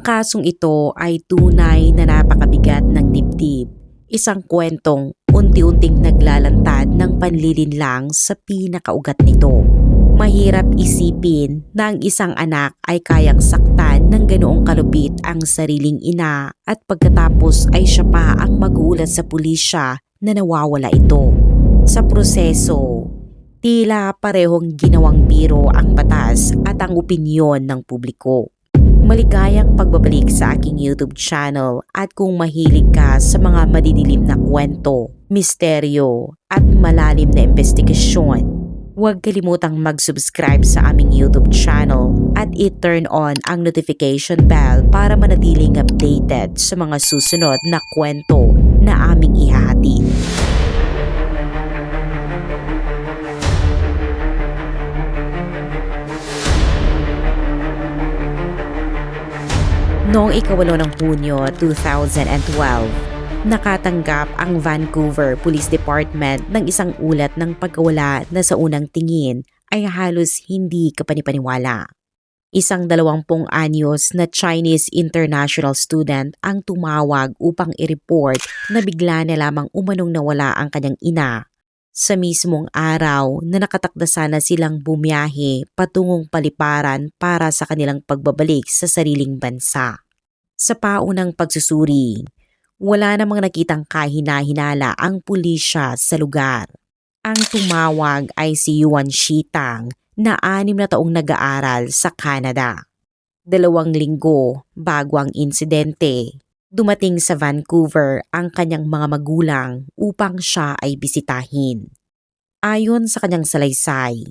kasong ito ay tunay na napakabigat ng dibdib. Isang kwentong unti-unting naglalantad ng panlilinlang sa pinakaugat nito. Mahirap isipin na ang isang anak ay kayang saktan ng ganoong kalupit ang sariling ina at pagkatapos ay siya pa ang mag-uulat sa pulisya na nawawala ito. Sa proseso, tila parehong ginawang biro ang batas at ang opinyon ng publiko. Maligayang pagbabalik sa aking YouTube channel at kung mahilig ka sa mga madidilim na kwento, misteryo at malalim na investigasyon, huwag kalimutang mag-subscribe sa aming YouTube channel at i-turn on ang notification bell para manatiling updated sa mga susunod na kwento na aming ihahatid. Noong 8 ng Hunyo 2012, nakatanggap ang Vancouver Police Department ng isang ulat ng pagkawala na sa unang tingin ay halos hindi kapanipaniwala. Isang 20 anyos na Chinese international student ang tumawag upang i-report na bigla na lamang umanong nawala ang kanyang ina sa mismong araw na nakatakda sana silang bumiyahe patungong paliparan para sa kanilang pagbabalik sa sariling bansa. Sa paunang pagsusuri, wala namang nakitang kahina-hinala ang pulisya sa lugar. Ang tumawag ay si Yuan Shitang na 6 na taong nag-aaral sa Canada. 2 linggo bago ang insidente, dumating sa Vancouver ang kanyang mga magulang upang siya ay bisitahin. Ayon sa kanyang salaysay,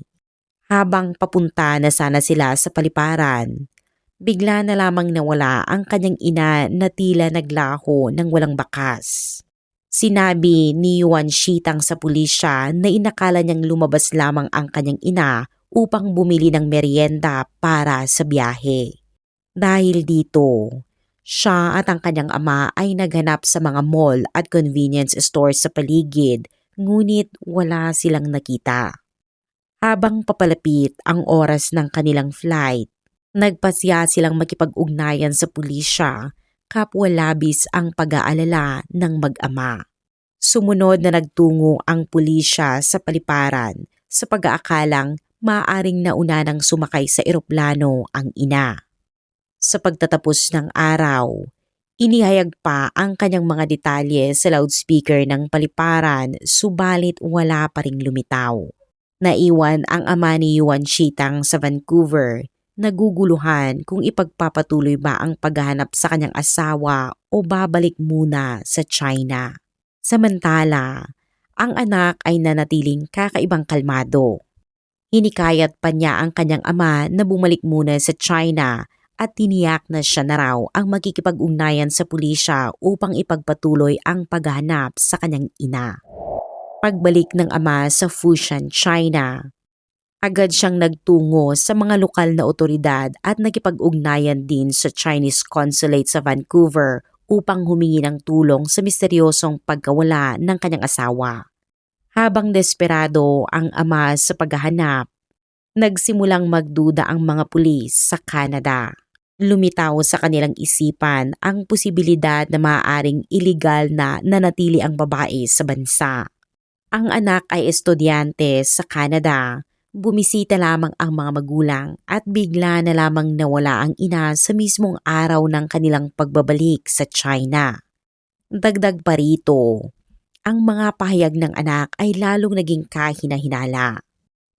habang papunta na sana sila sa paliparan, bigla na lamang nawala ang kanyang ina na tila naglaho ng walang bakas. Sinabi ni Yuan Shitang sa pulisya na inakala niyang lumabas lamang ang kanyang ina upang bumili ng merienda para sa biyahe. Dahil dito, siya at ang kanyang ama ay naghanap sa mga mall at convenience stores sa paligid, ngunit wala silang nakita. Habang papalapit ang oras ng kanilang flight, nagpasya silang makipag-ugnayan sa pulisya, kapwa labis ang pag-aalala ng mag-ama. Sumunod na nagtungo ang pulisya sa paliparan sa pag-aakalang maaaring nauna nang sumakay sa eroplano ang ina. Sa pagtatapos ng araw, inihayag pa ang kanyang mga detalye sa loudspeaker ng paliparan, subalit wala pa ring lumitaw. Naiwan ang ama ni Yuan Shitang sa Vancouver, naguguluhan kung ipagpapatuloy ba ang paghahanap sa kanyang asawa o babalik muna sa China. Samantala, ang anak ay nanatiling kakaibang kalmado. Hinikayat pa niya ang kanyang ama na bumalik muna sa China at tiniyak na siya na raw ang makikipag-ugnayan sa pulisya upang ipagpatuloy ang paghahanap sa kanyang ina. Pagbalik ng ama sa Fushan, China, agad siyang nagtungo sa mga lokal na otoridad at nakipag-ugnayan din sa Chinese Consulate sa Vancouver upang humingi ng tulong sa misteryosong pagkawala ng kanyang asawa. Habang desperado ang ama sa paghahanap, nagsimulang magduda ang mga pulis sa Canada. Lumitaw sa kanilang isipan ang posibilidad na maaaring iligal na nanatili ang babae sa bansa. Ang anak ay estudyante sa Canada. Bumisita lamang ang mga magulang at bigla na lamang nawala ang ina sa mismong araw ng kanilang pagbabalik sa China. Dagdag pa rito, ang mga pahayag ng anak ay lalong naging kahina-hinala.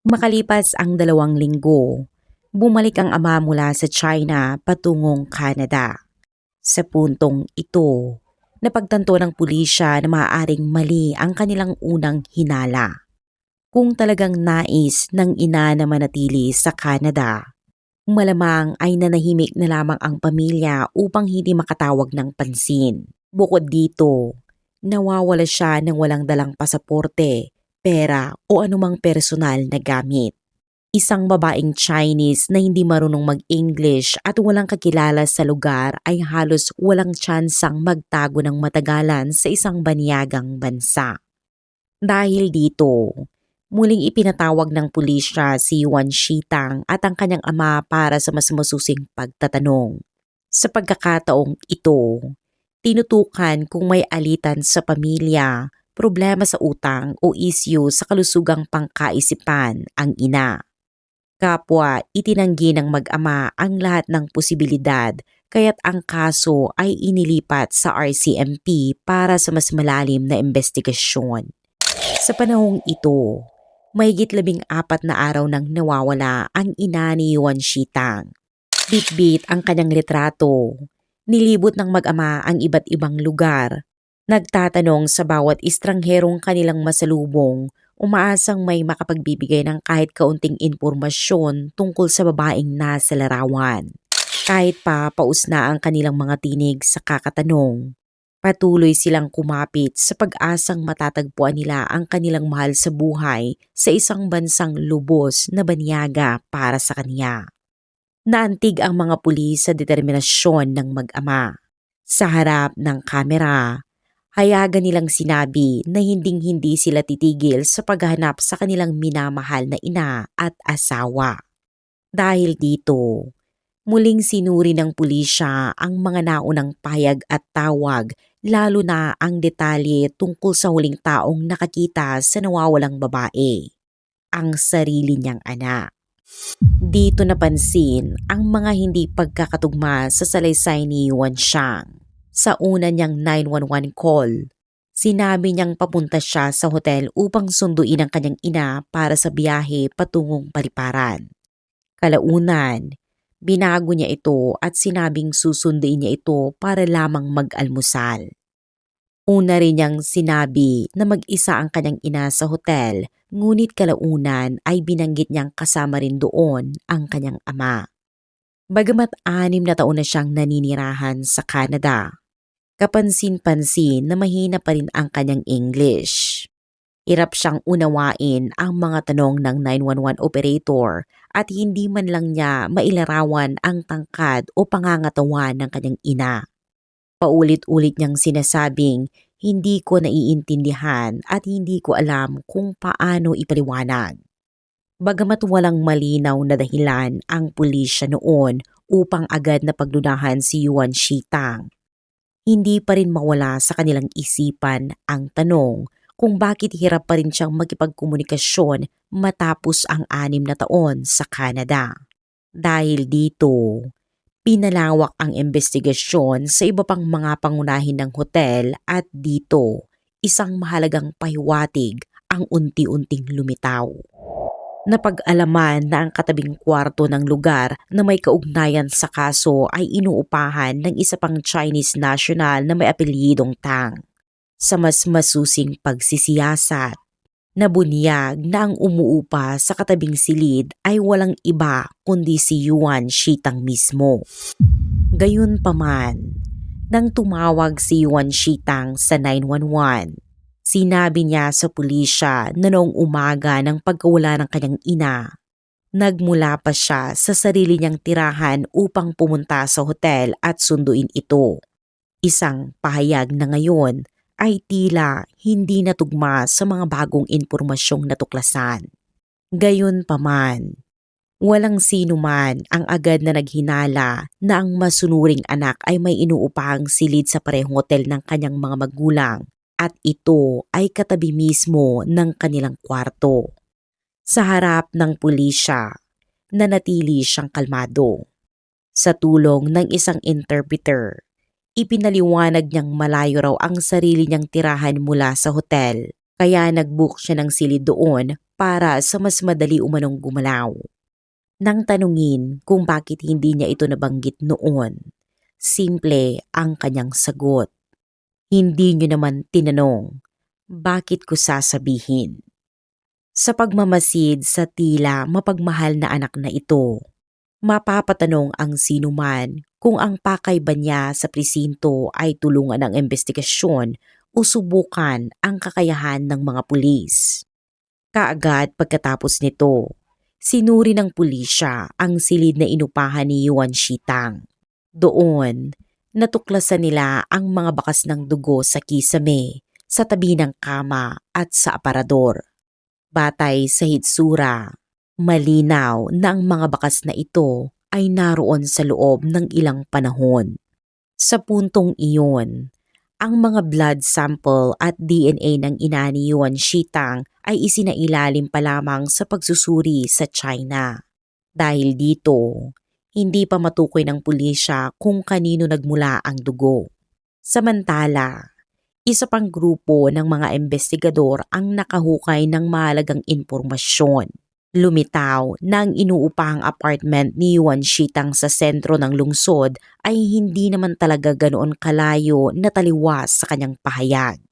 Makalipas ang 2 linggo, bumalik ang ama mula sa China patungong Canada. Sa puntong ito, napagtanto ng pulisya na maaaring mali ang kanilang unang hinala. Kung talagang nais ng ina na manatili sa Canada, malamang ay nanahimik na lamang ang pamilya upang hindi makatawag ng pansin. Bukod dito, nawawala siya ng walang dalang pasaporte, pera o anumang personal na gamit. Isang babaeng Chinese na hindi marunong mag-English at walang kakilala sa lugar ay halos walang tsansang magtago ng matagalan sa isang banyagang bansa. Dahil dito, muling ipinatawag ng pulisya si Yuan Shitang at ang kanyang ama para sa mas masusing pagtatanong. Sa pagkakataong ito, tinutukan kung may alitan sa pamilya, problema sa utang o isyu sa kalusugang pangkaisipan ang ina. Kapwa itinanggi ng mag-ama ang lahat ng posibilidad kaya't ang kaso ay inilipat sa RCMP para sa mas malalim na investigasyon. Sa panahong ito, mahigit 14 na araw nang nawawala ang ina ni Yuan Shitang. Bitbit ang kanyang litrato. Nilibot ng mag-ama ang iba't ibang lugar. Nagtatanong sa bawat estrangherong kanilang masalubong, umaasang may makapagbibigay ng kahit kaunting impormasyon tungkol sa babaeng nasa larawan. Kahit pa paus na ang kanilang mga tinig sa kakatanong, patuloy silang kumapit sa pag-asang matatagpuan nila ang kanilang mahal sa buhay sa isang bansang lubos na banyaga para sa kanya. Naantig ang mga pulis sa determinasyon ng mag-ama. Sa harap ng kamera, hayagan nilang sinabi na hinding-hindi sila titigil sa paghahanap sa kanilang minamahal na ina at asawa. Dahil dito, muling sinuri ng pulisya ang mga naunang payag at tawag, lalo na ang detalye tungkol sa huling taong nakakita sa nawawalang babae, ang sarili niyang anak. Dito napansin ang mga hindi pagkakatugma sa salaysay ni Yuan Shang. Sa una niyang 911 call, sinabi niyang papunta siya sa hotel upang sunduin ang kanyang ina para sa biyahe patungong Paliparan. Kalaunan, binago niya ito at sinabing susunduin niya ito para lamang mag-almusal. Una rin niyang sinabi na mag-isa ang kanyang ina sa hotel, ngunit kalaunan ay binanggit niyang kasama rin doon ang kanyang ama. Bagamat 6 na taon na siyang naninirahan sa Canada, kapansin-pansin na mahina pa rin ang kanyang English. Hirap siyang unawain ang mga tanong ng 911 operator at hindi man lang niya mailarawan ang tangkad o pangangatawan ng kanyang ina. Paulit-ulit niyang sinasabing, hindi ko naiintindihan at hindi ko alam kung paano ipaliwanag. Bagamat walang malinaw na dahilan ang pulisya noon upang agad na pagdudahan si Yuan Shitang, hindi pa rin mawala sa kanilang isipan ang tanong kung bakit hirap pa rin siyang makipagkomunikasyon matapos ang 6 na taon sa Canada. Dahil dito, pinalawak ang investigasyon sa iba pang mga pangunahin ng hotel at dito, isang mahalagang pahiwatig ang unti-unting lumitaw. Napag-alaman na ang katabing kwarto ng lugar na may kaugnayan sa kaso ay inuupahan ng isa pang Chinese national na may apelyidong Tang. Sa mas masusing pagsisiyasat, nabunyag na ang umuupa sa katabing silid ay walang iba kundi si Yuan Shitang mismo. Gayunpaman, nang tumawag si Yuan Shitang sa 911, sinabi niya sa pulisya na noong umaga ng pagkawala ng kanyang ina, nagmula pa siya sa sarili niyang tirahan upang pumunta sa hotel at sunduin ito. Isang pahayag na ngayon ay tila hindi natugma sa mga bagong impormasyong natuklasan. Gayunpaman, walang sino man ang agad na naghinala na ang masunuring anak ay may inuupahang silid sa parehong hotel ng kanyang mga magulang at ito ay katabi mismo ng kanilang kwarto. Sa harap ng pulisya, nanatili siyang kalmado. Sa tulong ng isang interpreter, ipinaliwanag niyang malayo raw ang sarili niyang tirahan mula sa hotel, kaya nag-book siya ng silid doon para sa mas madali umanong gumalaw. Nang tanungin kung bakit hindi niya ito nabanggit noon, simple ang kanyang sagot. Hindi niyo naman tinanong, bakit ko sasabihin? Sa pagmamasid sa tila mapagmahal na anak na ito, mapapatanong ang sinuman kung ang pakay ba niya sa presinto ay tulungan ng investigasyon o subukan ang kakayahan ng mga pulis. Kaagad pagkatapos nito, sinuri ng pulisya ang silid na inupahan ni Yuan Shitang. Doon, natuklasan nila ang mga bakas ng dugo sa kisame, sa tabi ng kama at sa aparador. Batay sa hitsura, malinaw na ang mga bakas na ito ay naroon sa loob ng ilang panahon. Sa puntong iyon, ang mga blood sample at DNA ng ina ni Yuan Shitang ay isinailalim pa lamang sa pagsusuri sa China. Dahil dito, hindi pa matukoy ng pulisya kung kanino nagmula ang dugo. Samantala, isa pang grupo ng mga investigador ang nakahukay ng mahalagang impormasyon. Lumitaw na ang inuupahang apartment ni Yuan Shitang sa sentro ng lungsod ay hindi naman talaga ganoon kalayo na taliwas sa kanyang pahayag.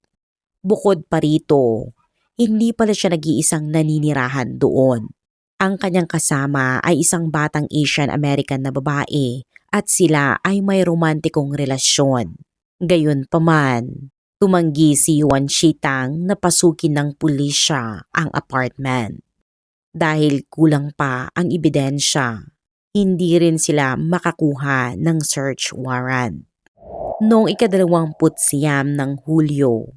Bukod pa rito, hindi pala siya nag-iisang naninirahan doon. Ang kanyang kasama ay isang batang Asian American na babae at sila ay may romantikong relasyon. Gayunpaman, tumanggi si Yuan Shitang na pasukin ng pulisya ang apartment. Dahil kulang pa ang ebidensya, hindi rin sila makakuha ng search warrant. Noong ika-29 ng Hulyo,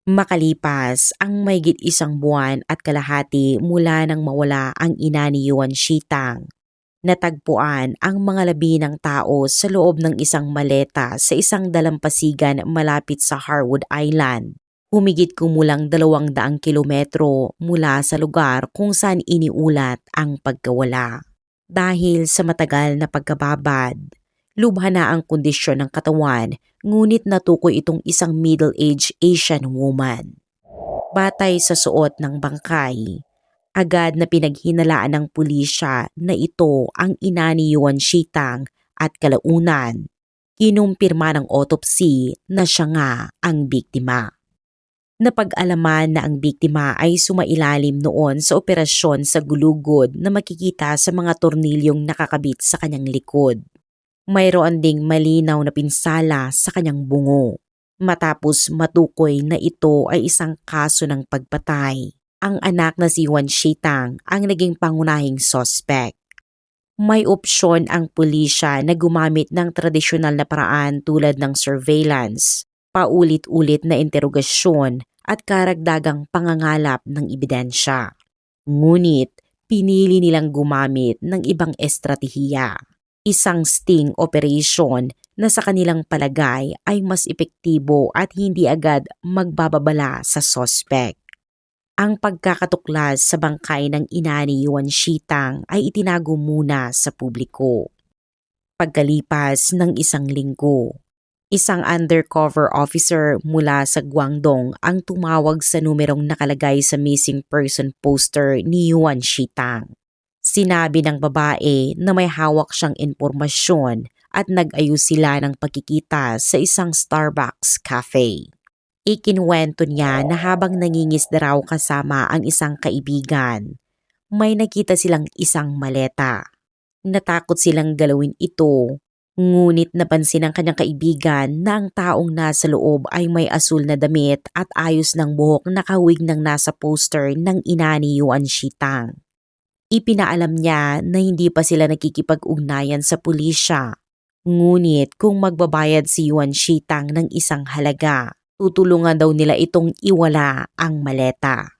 makalipas ang mahigit isang buwan at kalahati mula nang mawala ang ina ni Yuan Shitang, natagpuan ang mga labi ng tao sa loob ng isang maleta sa isang dalampasigan malapit sa Harwood Island. Humigit kumulang 200 kilometro mula sa lugar kung saan iniulat ang pagkawala. Dahil sa matagal na pagkababad, lubha na ang kondisyon ng katawan, ngunit natukoy itong isang middle-aged Asian woman. Batay sa suot ng bangkay, agad na pinaghinalaan ng pulisya na ito ang ina ni Yuan Shitang at kalaunan, kinumpirma ng autopsy na siya nga ang biktima. Napag-alaman na ang biktima ay sumailalim noon sa operasyon sa gulugod na makikita sa mga tornilyong nakakabit sa kanyang likod. Mayroon ding malinaw na pinsala sa kanyang bungo. Matapos matukoy na ito ay isang kaso ng pagpatay, ang anak na si Yuan Shitang ang naging pangunahing suspect. May opsyon ang pulisya na gumamit ng tradisyonal na paraan tulad ng surveillance, paulit-ulit na interogasyon at karagdagang pangangalap ng ebidensya. Ngunit pinili nilang gumamit ng ibang estratehiya, isang sting operation na sa kanilang palagay ay mas epektibo at hindi agad magbababala sa suspect. Ang pagkakatuklas sa bangkay ng ina ni Yuan Shitang ay itinago muna sa publiko. Pagkalipas ng isang linggo, isang undercover officer mula sa Guangdong ang tumawag sa numerong nakalagay sa missing person poster ni Yuan Shitang. Sinabi ng babae na may hawak siyang impormasyon at nag-ayos sila ng pagkikita sa isang Starbucks cafe. Ikinuwento niya na habang nangingisda raw kasama ang isang kaibigan, may nakita silang isang maleta. Natakot silang galawin ito, ngunit napansin ng kanyang kaibigan na ang taong nasa loob ay may asul na damit at ayos ng buhok na kahawig ng nasa poster ng ina ni Yuan Shitang. Ipinaalam niya na hindi pa sila nakikipag-ugnayan sa pulisya, ngunit kung magbabayad si Yuan Shitang ng isang halaga, tutulungan daw nila itong iwala ang maleta.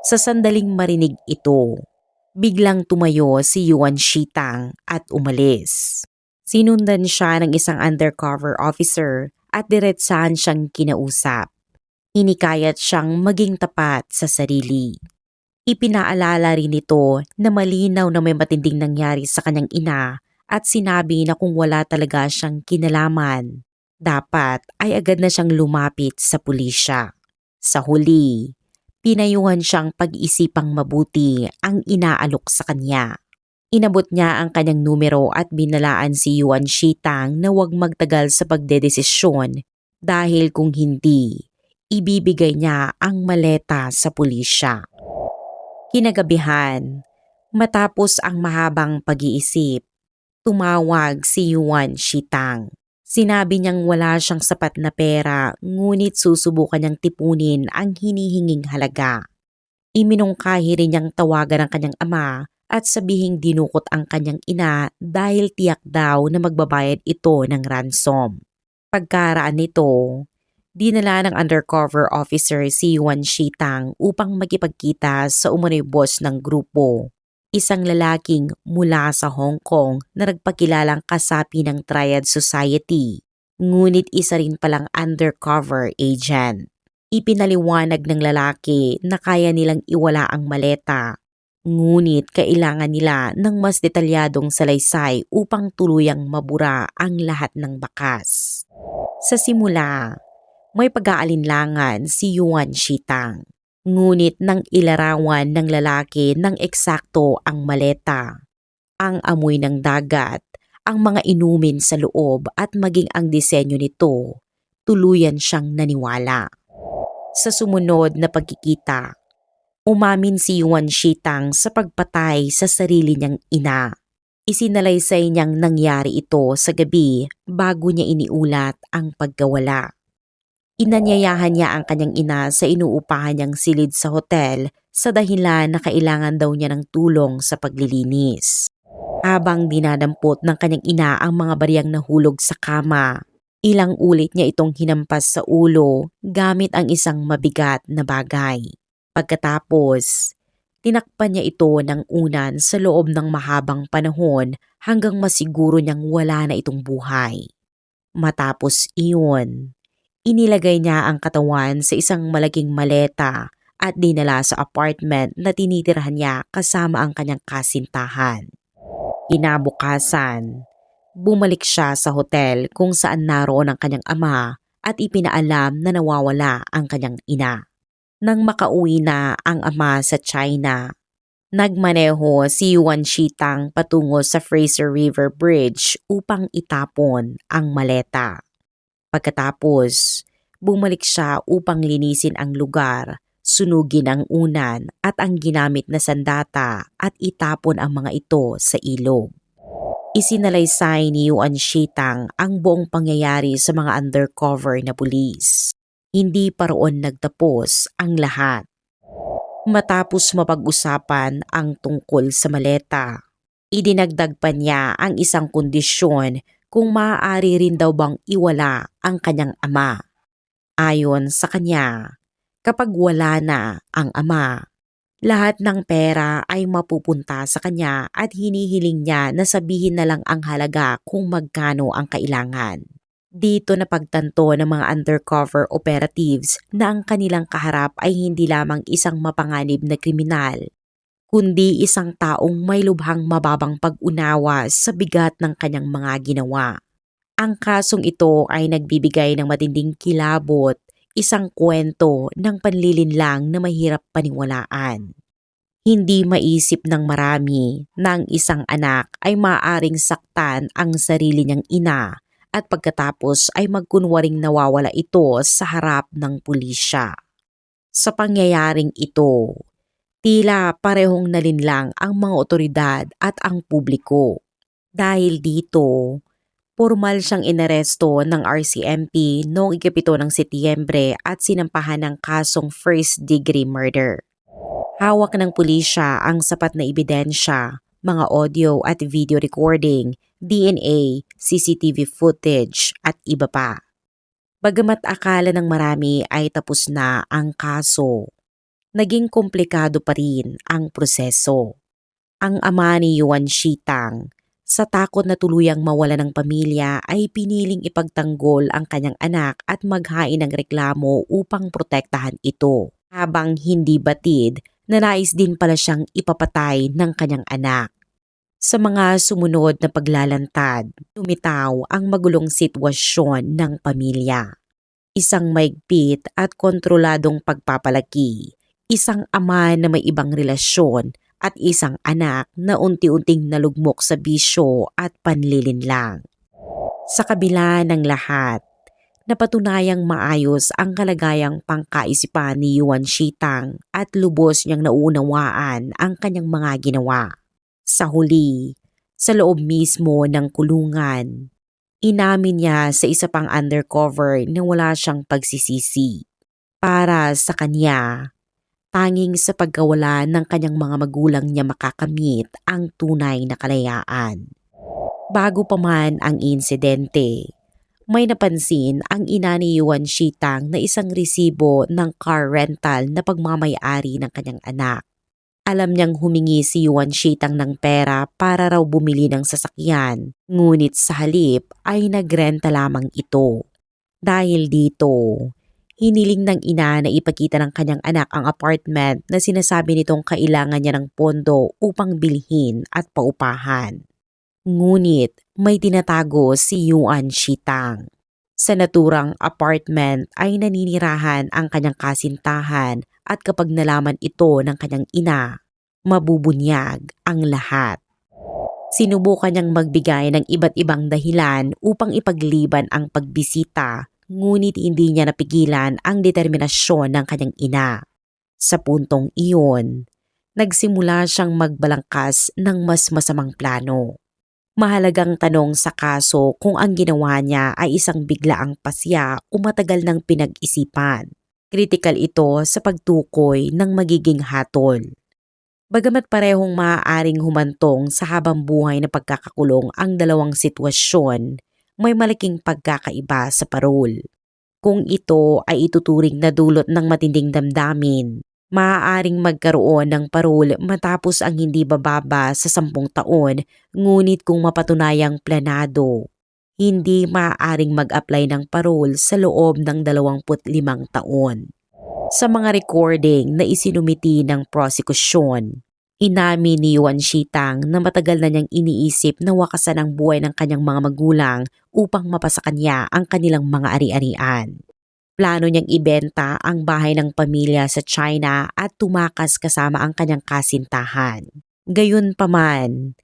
Sa sandaling marinig ito, biglang tumayo si Yuan Shitang at umalis. Sinundan siya ng isang undercover officer at diretsahan siyang kinausap. Hinikayat siyang maging tapat sa sarili. Ipinaalala rin ito na malinaw na may matinding nangyari sa kanyang ina at sinabi na kung wala talaga siyang kinalaman, dapat ay agad na siyang lumapit sa pulisya. Sa huli, pinayuhan siyang pag-isipang mabuti ang inaalok sa kanya. Inabot niya ang kanyang numero at binalaan si Yuan Shitang na huwag magtagal sa pagdedesisyon dahil kung hindi, ibibigay niya ang maleta sa pulisya. Kinagabihan, matapos ang mahabang pag-iisip, tumawag si Yuan Shitang. Sinabi niyang wala siyang sapat na pera ngunit susubukan niyang tipunin ang hinihinging halaga. Iminungkahi rin niyang tawagan ang kanyang ama at sabihing dinukot ang kanyang ina dahil tiyak daw na magbabayad ito ng ransom. Pagkaraan nito, dinala ng undercover officer si Yuan Shitang upang makipagkita sa umano'y boss ng grupo. isang lalaking mula sa Hong Kong na nagpakilalang kasapi ng Triad Society, ngunit isa rin palang undercover agent. Ipinaliwanag ng lalaki na kaya nilang iwala ang maleta, ngunit kailangan nila ng mas detalyadong salaysay upang tuluyang mabura ang lahat ng bakas. Sa simula, may pag-aalinlangan si Yuan Shitang. Ngunit nang ilarawan ng lalaki ng eksakto ang maleta, ang amoy ng dagat, ang mga inumin sa loob at maging ang disenyo nito, tuluyan siyang naniwala. Sa sumunod na pagkikita, umamin si Yuan Shitang sa pagpatay sa sarili niyang ina. Isinalaysay niyang nangyari ito sa gabi bago niya iniulat ang pagkawala. Inanyayahan niya ang kanyang ina sa inuupahan niyang silid sa hotel sa dahilan na kailangan daw niya ng tulong sa paglilinis. Habang dinadampot ng kanyang ina ang mga bariyang nahulog sa kama, ilang ulit niya itong hinampas sa ulo gamit ang isang mabigat na bagay. Pagkatapos, tinakpan niya ito ng unan sa loob ng mahabang panahon hanggang masiguro niyang wala na itong buhay. Matapos iyon, inilagay niya ang katawan sa isang malaking maleta at dinala sa apartment na tinitirahan niya kasama ang kanyang kasintahan. Kinabukasan, bumalik siya sa hotel kung saan naroon ang kanyang ama at ipinaalam na nawawala ang kanyang ina. Nang makauwi na ang ama sa China, nagmaneho si Yuan Shitang patungo sa Fraser River Bridge upang itapon ang maleta. Pagkatapos, bumalik siya upang linisin ang lugar, sunugin ang unan at ang ginamit na sandata at itapon ang mga ito sa ilog. Isinalaysay ni Yuan Shitang ang buong pangyayari sa mga undercover na pulis. Hindi pa roon nagtapos ang lahat. Matapos mapag-usapan ang tungkol sa maleta, idinagdag pa niya ang isang kondisyon kung maaari rin daw bang iwala ang kanyang ama. Ayon sa kanya, kapag wala na ang ama, lahat ng pera ay mapupunta sa kanya at hinihiling niya na sabihin na lang ang halaga kung magkano ang kailangan. Dito napagtanto ng mga undercover operatives na ang kanilang kaharap ay hindi lamang isang mapanganib na kriminal, kundi isang taong may lubhang mababang pag-unawa sa bigat ng kanyang mga ginawa. Ang kasong ito ay nagbibigay ng matinding kilabot, isang kwento ng panlilinlang na mahirap paniwalaan. Hindi maisip ng marami na ang isang anak ay maaaring saktan ang sarili niyang ina at pagkatapos ay magkunwaring nawawala ito sa harap ng pulisya. Sa pangyayaring ito, tila parehong nalinlang ang mga otoridad at ang publiko. Dahil dito, formal siyang inaresto ng RCMP noong 7 ng Setyembre at sinampahan ng kasong first-degree murder. Hawak ng pulisya ang sapat na ebidensya, mga audio at video recording, DNA, CCTV footage at iba pa. Bagamat akala ng marami ay tapos na ang kaso, naging komplikado pa rin ang proseso. Ang ama ni Yuan Shitang, sa takot na tuluyang mawala ng pamilya, ay piniling ipagtanggol ang kanyang anak at maghain ng reklamo upang protektahan ito. Habang hindi batid na nais din pala siyang ipapatay ng kanyang anak. Sa mga sumunod na paglalantad, lumitaw ang magulong sitwasyon ng pamilya. Isang maigpit at kontroladong pagpapalaki, isang ama na may ibang relasyon at isang anak na unti-unting nalugmok sa bisyo at panlilinlang. Sa kabila ng lahat, napatunayang maayos ang kalagayang pangkaisipan ni Yuan Shitang at lubos niyang nauunawaan ang kanyang mga ginawa. Sa huli, sa loob mismo ng kulungan, inamin niya sa isa pang undercover na wala siyang pagsisisi. Para sa kanya, tanging sa pagkawala ng kanyang mga magulang niya makakamit ang tunay na kalayaan. Bago pa man ang insidente, may napansin ang ina ni Yuan Shitang na isang resibo ng car rental na pagmamay-ari ng kanyang anak. Alam niyang humingi si Yuan Shitang ng pera para raw bumili ng sasakyan, ngunit sa halip ay nagrenta lamang ito. Dahil dito, hiniling ng ina na ipakita ng kanyang anak ang apartment na sinasabi nitong kailangan niya ng pondo upang bilhin at paupahan. Ngunit may tinatago si Yuan Shitang. Sa naturang apartment ay naninirahan ang kanyang kasintahan at kapag nalaman ito ng kanyang ina, mabubunyag ang lahat. Sinubukan niyang magbigay ng iba't ibang dahilan upang ipagliban ang pagbisita, ngunit hindi niya napigilan ang determinasyon ng kanyang ina. Sa puntong iyon, nagsimula siyang magbalangkas ng mas masamang plano. Mahalagang tanong sa kaso kung ang ginawa niya ay isang biglaang pasya o matagal ng pinag-isipan. Kritikal ito sa pagtukoy ng magiging hatol. Bagamat parehong maaaring humantong sa habang buhay na pagkakakulong ang dalawang sitwasyon, may malaking pagkakaiba sa parol. Kung ito ay ituturing na dulot ng matinding damdamin, maaaring magkaroon ng parol matapos ang hindi bababa sa 10 taon, ngunit kung mapatunayang planado, hindi maaaring mag-apply ng parol sa loob ng 25 taon. Sa mga recording na isinumiti ng prosekusyon, inamin ni Yuan Shitang na matagal na niyang iniisip na wakasan ang buhay ng kanyang mga magulang upang mapasa kanya ang kanilang mga ari-arian. Plano niyang ibenta ang bahay ng pamilya sa China at tumakas kasama ang kanyang kasintahan. Gayunpaman,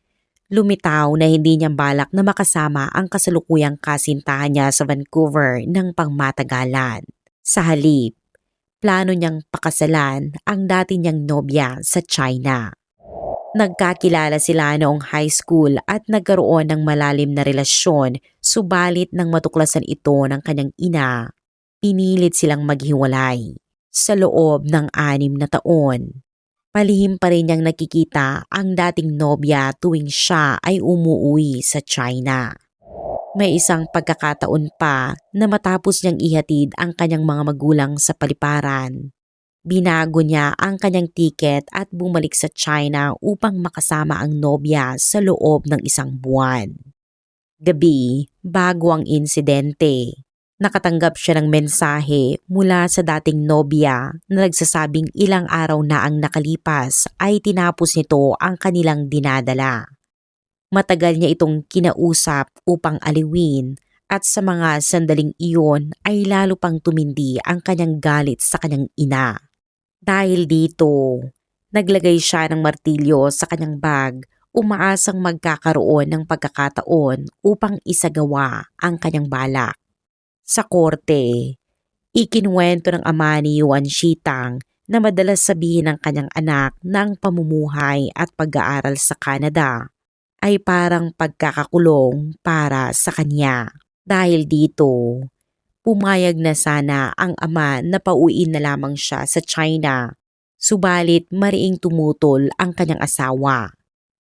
lumitaw na hindi niya balak na makasama ang kasalukuyang kasintahan niya sa Vancouver ng pangmatagalan. Sa halip, plano niyang pakasalan ang dati niyang nobya sa China. Nagkakilala sila noong high school at nagkaroon ng malalim na relasyon, subalit nang matuklasan ito ng kanyang ina, pinilit silang maghiwalay. Sa loob ng 6 na taon, palihim pa rin niyang nakikita ang dating nobya tuwing siya ay umuwi sa China. May isang pagkakataon pa na matapos niyang ihatid ang kanyang mga magulang sa paliparan, binago niya ang kanyang tiket at bumalik sa China upang makasama ang nobya sa loob ng 1 buwan. Gabi bago ang insidente, nakatanggap siya ng mensahe mula sa dating nobya na nagsasabing ilang araw na ang nakalipas ay tinapos nito ang kanilang dinadala. Matagal niya itong kinausap upang aliwin at sa mga sandaling iyon ay lalo pang tumindi ang kanyang galit sa kanyang ina. Dahil dito, naglagay siya ng martilyo sa kanyang bag, umaasang magkakaroon ng pagkakataon upang isagawa ang kanyang balak. Sa korte, ikinuwento ng ama ni Yuan Shitang na madalas sabihin ng kanyang anak na ang pamumuhay at pag-aaral sa Canada ay parang pagkakakulong para sa kanya. Dahil dito, pumayag na sana ang ama na pauwiin na lamang siya sa China, subalit mariing tumutol ang kanyang asawa.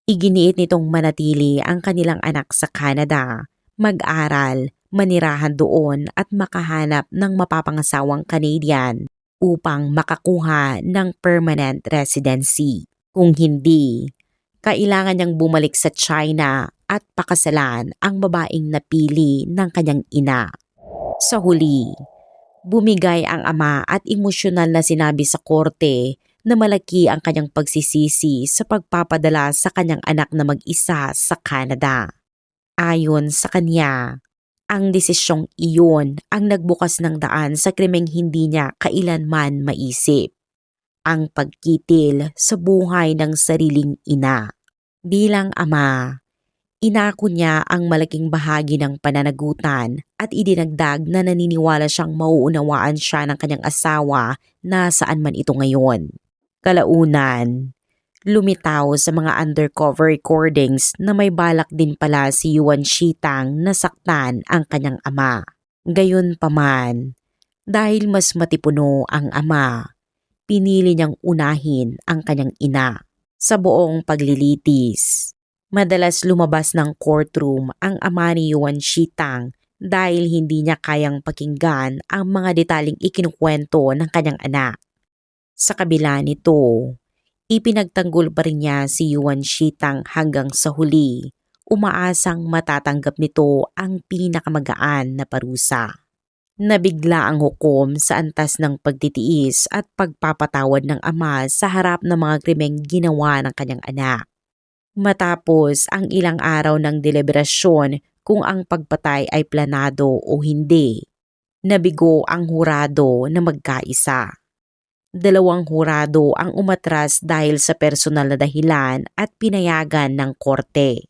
Iginiit nitong manatili ang kanilang anak sa Canada, mag-aral, manirahan doon at makahanap ng mapapangasawang Canadian upang makakuha ng permanent residency. Kung hindi, kailangan niyang bumalik sa China at pakasalan ang babaeng napili ng kanyang ina. Sa huli, bumigay ang ama at emosyonal na sinabi sa korte na malaki ang kanyang pagsisisi sa pagpapadala sa kanyang anak na mag-isa sa Canada. Ayon sa kanya, ang desisyong iyon ang nagbukas ng daan sa krimeng hindi niya kailanman maisip, ang pagkitil sa buhay ng sariling ina. Bilang ama, inako niya ang malaking bahagi ng pananagutan at idinagdag na naniniwala siyang mauunawaan siya ng kanyang asawa na saan man ito ngayon. Kalaunan, lumitaw sa mga undercover recordings na may balak din pala si Yuan Shitang na saktan ang kanyang ama. Gayunpaman, dahil mas matipuno ang ama, pinili niyang unahin ang kanyang ina sa buong paglilitis. Madalas lumabas ng courtroom ang ama ni Yuan Shitang dahil hindi niya kayang pakinggan ang mga detaling ikinukwento ng kanyang anak. Sa kabila nito, Ipinagtanggol pa rin niya si Yuan Shitang hanggang sa huli, umaasang matatanggap nito ang pinakamagaan na parusa. Nabigla ang hukom sa antas ng pagtitiis at pagpapatawad ng ama sa harap ng mga krimeng ginawa ng kanyang anak. Matapos ang ilang araw ng deliberasyon kung ang pagpatay ay planado o hindi, nabigo ang hurado na magkaisa. Dalawang hurado ang umatras dahil sa personal na dahilan at pinayagan ng korte.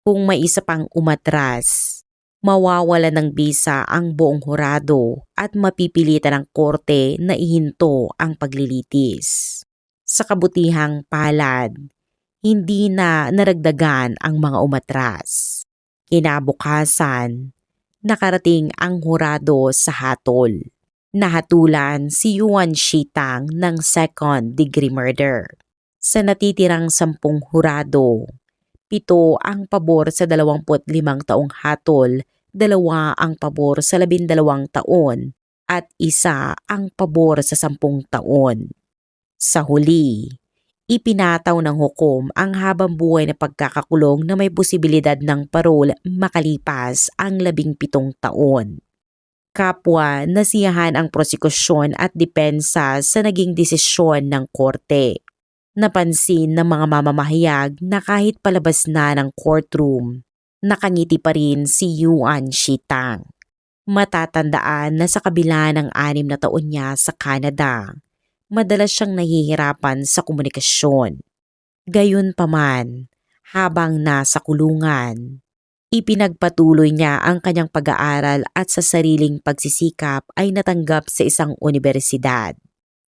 Kung may isa pang umatras, mawawala ng bisa ang buong hurado at mapipilitan ng korte na ihinto ang paglilitis. Sa kabutihang palad, hindi na naragdagan ang mga umatras. Kinabukasan, nakarating ang hurado sa hatol. Nahatulan si Yuan Shitang ng second-degree murder. Sa natitirang 10 hurado, 7 ang pabor sa 25 taong hatol, 2 ang pabor sa 12 taon, at 1 ang pabor sa 10 taon. Sa huli, ipinataw ng hukom ang habang-buhay na pagkakakulong na may posibilidad ng parol makalipas ang 17 taon. Kapwa nasiyahan ang prosekusyon at depensa sa naging desisyon ng korte. Napansin ng mga mamamahayag na kahit palabas na ng courtroom, nakangiti pa rin si Yuan Shitang. Matatandaan na sa kabila ng 6 na taon niya sa Canada, madalas siyang nahihirapan sa komunikasyon. Gayunpaman, habang nasa kulungan, ipinagpatuloy niya ang kanyang pag-aaral at sa sariling pagsisikap ay natanggap sa isang universidad.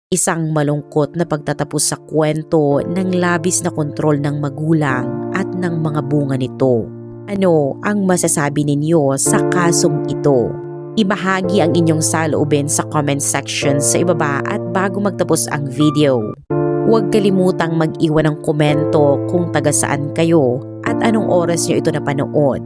Isang malungkot na pagtatapos sa kwento ng labis na kontrol ng magulang at ng mga bunga nito. Ano ang masasabi ninyo sa kasong ito? Ibahagi ang inyong saloobin sa comment section sa ibaba at bago magtapos ang video, huwag kalimutang mag-iwan ng komento kung taga saan kayo at anong oras nyo ito napanood.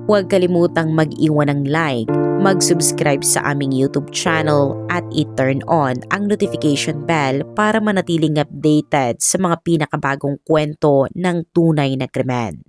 Huwag kalimutang mag-iwan ng like, mag-subscribe sa aming YouTube channel at i-turn on ang notification bell para manatiling updated sa mga pinakabagong kwento ng tunay na krimen.